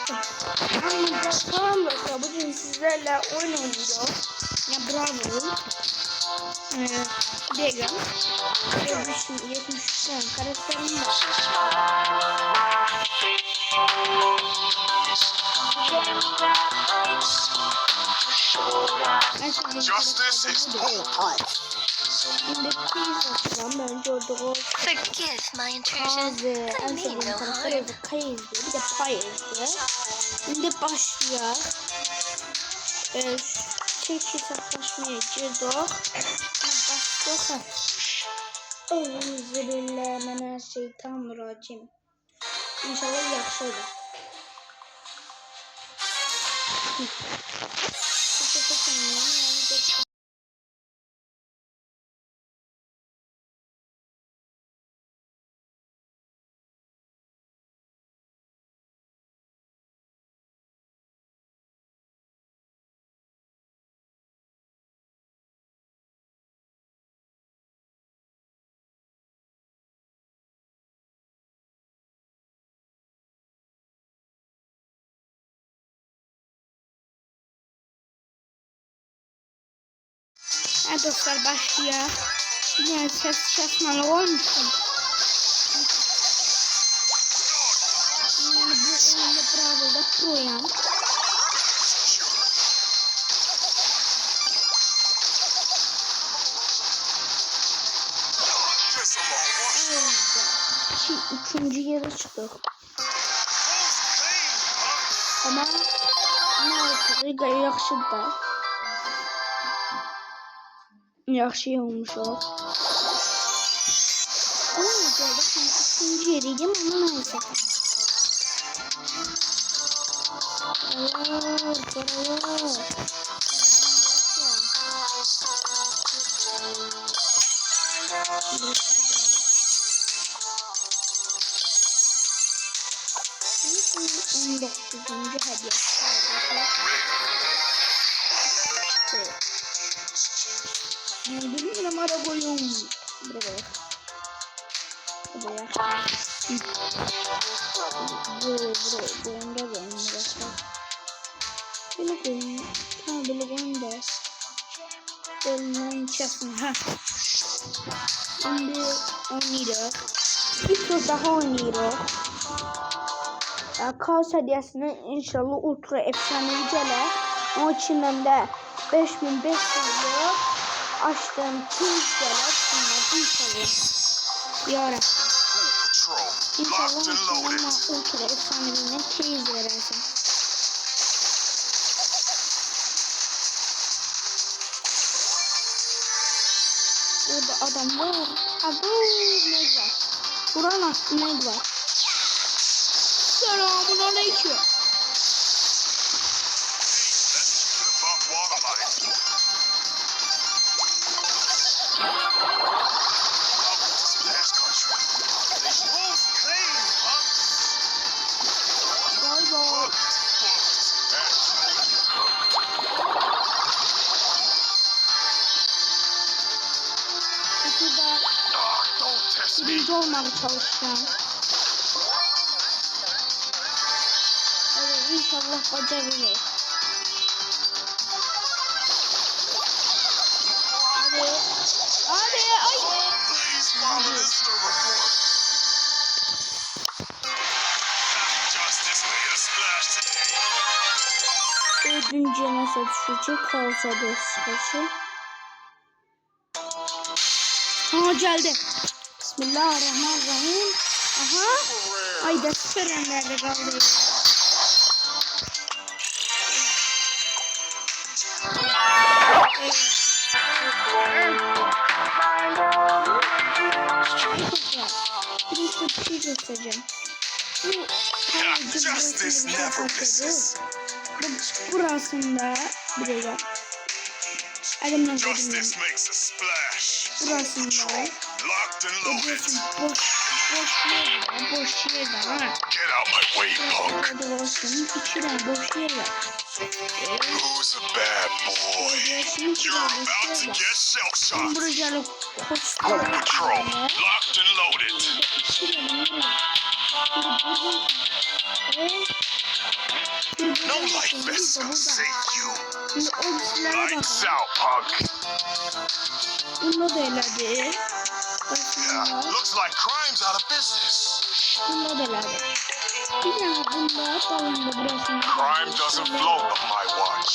Tamam dostlar, bugün sizlerle oyun oynuyor. Ya bravo. Degan. 73 tane karakterim var. Justice is poop. Forgive my intrusion. I mean no harm. Bir de Payez'di. Şimdi başlıyor. Tek hesaplaşmaya girdik. Başlıyor. Euzubillahimineşşeytanirracim. İnşallah yaxşı olur. Evet dostlar, başlıyor. Yani ses çalışmalı olmuşsun. Bu oyunda Bravo'da proyam. Şimdi üçüncü yere çıktık. Ama ne yaxşı da. Yaxşı olmuş o. Geldik şimdi üçüncü yeriydim ama neyse. Paralar. On dokuzuncu hediye. Benim arabayım. Buraya. Bu yanda ben burası. Böyle koyayım. Tamam, böyle koyayım da. Ölmenin içerisine. Ha. Şimdi oynayacağız. Bir tur daha oynayacağız. Kaos hediyesini inşallah ultra efsanevi gelir. Onun içinden de 5500 lira açtığım tüm gelir. İnşallah. Yara. İnşallah ama ultra efsanevinden keyiz verirsin. Burada adam var. Abu ne var? Buranın aslında ne var? Selamun aleyküm. Birinci olmaya çalışacağım. Evet, inşallah başarılı. Hadi, ay. Dördüncüye nasıl düşecek? Kalsa da sıkışı. Ha, geldi. Bismillahirrahmanirrahim. Aha. Ay da süperenlerde kaldı. Bir şey göstereceğim. Burasında bir de elimden koydum. Burasında ediyorsun boş yerden ha. Burada olsun 2 tane boş yer var. Who's a bad boy? You're about to get shell-shocked. Buraya Patrol, locked and loaded. No life vest can save you. Şimdi o kişilere Lights bakalım. out, punk. Bunda da eledi. Yeah, looks like crime's out of business. Bunda da eledi. Bir tane bunda balonda burasında. Crime doesn't float on my watch.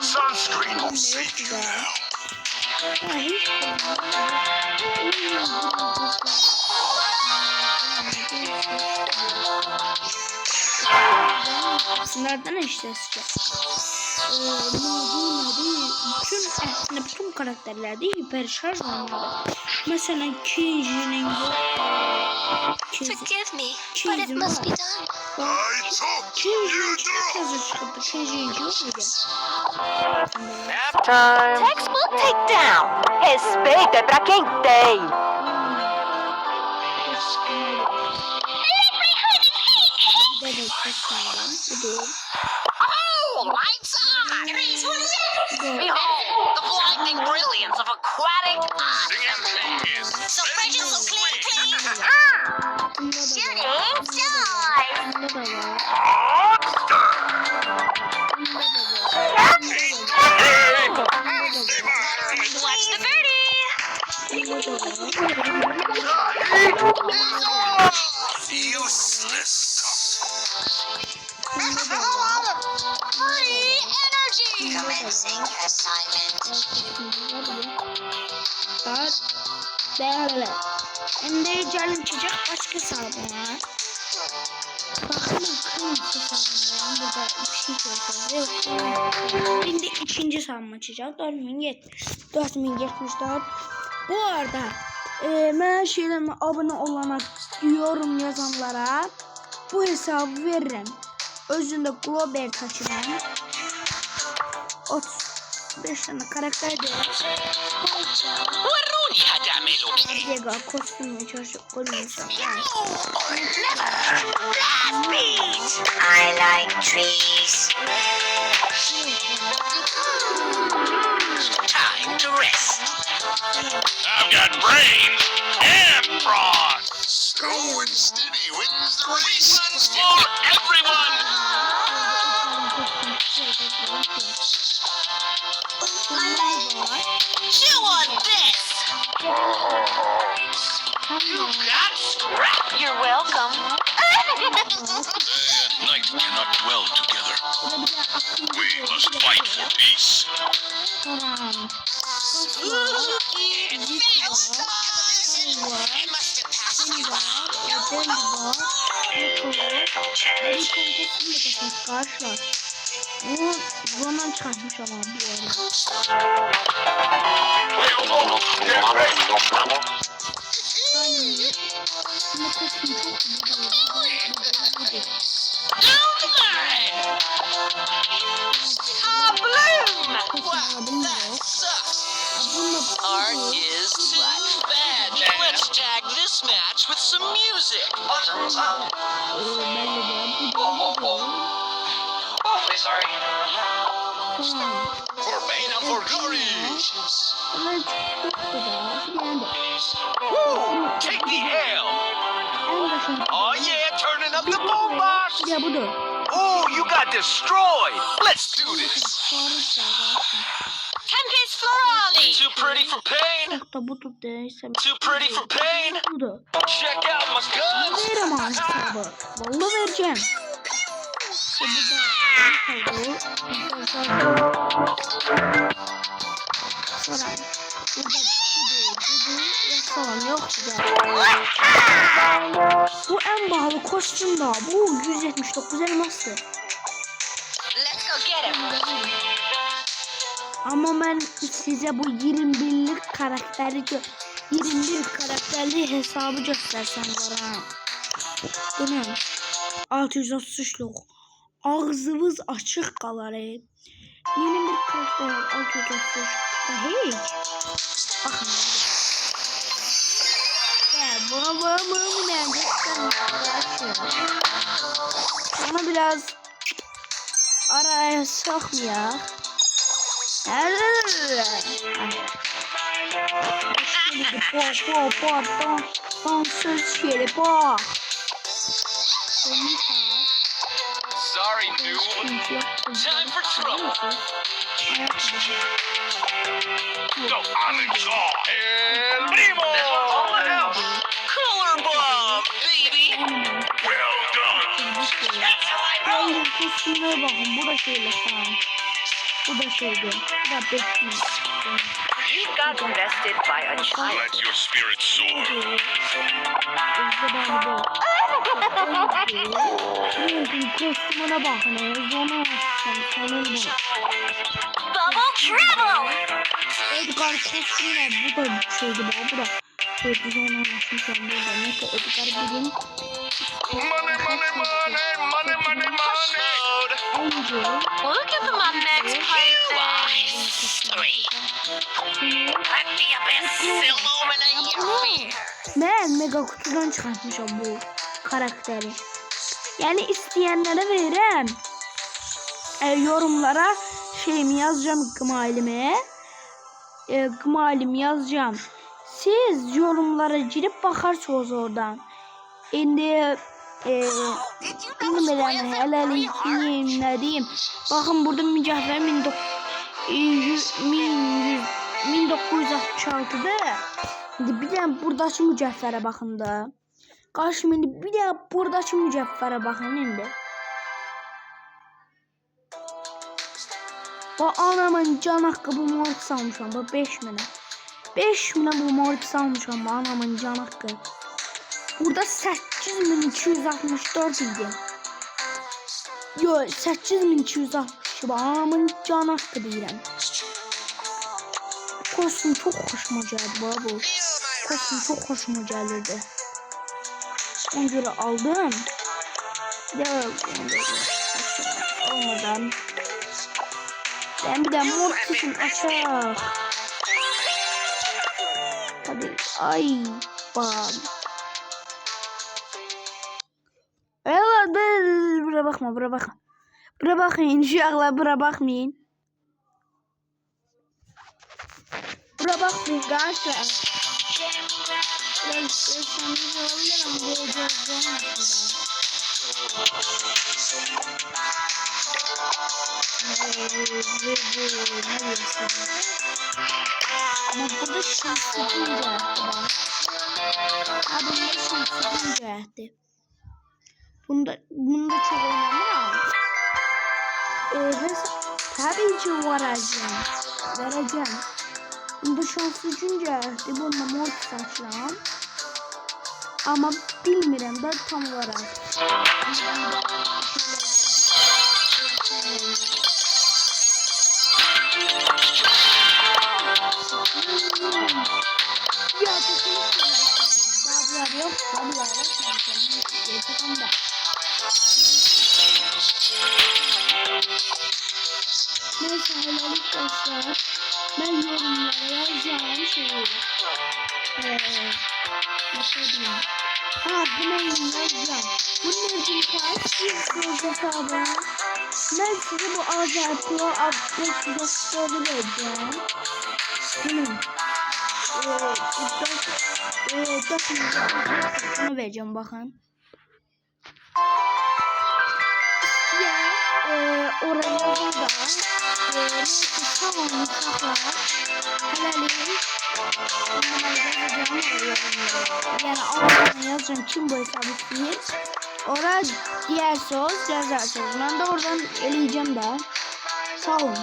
Sunscreen won't save you now. Nereden işte bütün karakterlerde hiper şarj olmalı. Mesela Kenji'nin Forgive me, but it must be done. I took you through. Kenji'nin yok muydu? Nap time. Textbook takedown. Respeito é pra quem tem. Oh, lights on! Behold the blinding brilliance of aquatic art. So fresh and so clean, Shooting stars! Watch the birdie! Useless. Free energy! Commencing assignment. Şimdi canım çocuk başka sağlamaya. Bakın hesabındayım. Burada bir şey göstereyim. Şimdi ikinci sağlam açacak. 4074. Bu arada ben şeylerime abone olana yorum yazanlara bu hesabı veririm. Özünde global taşıyan 35 tane karakter de وروني هتعملوا ايه. Diego kostümü çocuk koymuş. I like trees. Time to rest. I've got brains and brawn. Slow and steady wins the race. Refunds for everyone. Chew on this. You got scrap. You're welcome. Night cannot dwell together. We must fight for peace. It must have passed you by. Arkadaşlar bu zaman çıkartmış ama bu arada. Şimdi kostüm çok güzel. Art is bad. Let's tag this match with some music. For pain and for glory. Woo! Take the L. Oh yeah, turning up the boombox. Ya budur. Oh, you got destroyed. Let's do this. Tempest Florali! Too pretty for pain. Çok da bu tut değilse. Too pretty for pain. Budur. Check out my guns. Veririm ama hesabı. Vallahi vereceğim. Sonra burada yok bu en pahalı kostüm da bu 179 elması. Let's go get him! Ama ben size bu 21'lik karakteri 21 karakterli hesabı göstersem var ha. Bu ne? 633'lük. Ağzımız açık kalar. 21 karakter 633. Hey. Bakın. Ya bu ne? Sana biraz araya sokmuyor. Sorry, noob. Time for trouble. Go on and saw. El Primo! Color bomb, baby! Well done. That's how I roll. Kostümlere bakın. Bu da şeyle falan. Bu da şeydi. Bu da bekliyor. You got bested by a child. Let your spirit soar. Kostümüne bakın. Zona açacağım. Bubble trouble. Edgar kostümüne bu da şeydi. Bu da şeydi. Zona açacağım. Burada neyse Edgar bugün Money, money, money, money, money, money. Angel. Looking for my next plaything. Let the abyss illuminate your fear. Ben mega kutudan çıkartmışım bu karakteri. Yani isteyenlere veririm. Yorumlara şeyimi yazacağım, gmailimi yazacağım. Siz yorumlara girip bakarsınız oradan. Şimdi bilmirəm hələlik nə deyim. Baxın burada mücəvhər 1966'da. Şimdi bir de buradaki mücəvhərə baxın da. Qarşım indi bir de buradaki mücəvhərə baxın indi. Bu anamın can haqqı bu morg salmışam. Bu 5000'e. 5000'e bu morg salmışam. Bu anamın can haqqı. Burada 8264 idi. Yo 8260 bu anamın can haqqı deyirəm. Kostüm çok hoşuma gəldi bu. Kostüm çok hoşuma gəlirdi. Ona göre aldım. Olmadan. Ben bir de mor kışın açar. Hadi ay bam. Evet bura bakma bura bakma. Bura bakmayın inşallah bura bakmayın. Bura bakmayın arkadaşlar. Biraz sanırım olabilir ama bu ama burada şanslı cəhətdir. Bunda çok oynamam. Tabii ki vereceğim. Bunda şanslı cəhətdir. Bunda mor saçlam. Ama bilmirəm da tam olarak. Ya yok. Neyse helalik dostlar. Ben yorumlara yazacağım şeyi. Nasıl diyeyim? Bunu yazacağım. Bunun için kaç yüz hesabı. Ben size bu Azer Pro update vereceğim. Bunun. Bunu vereceğim bakın. Ya oraya da tamam uşaklar helalim yani oradan yazacağım kim bu hesabı istiyor. Oraya diğer söz yazarsınız. Ben de oradan eleyeceğim daha. Sağ olun.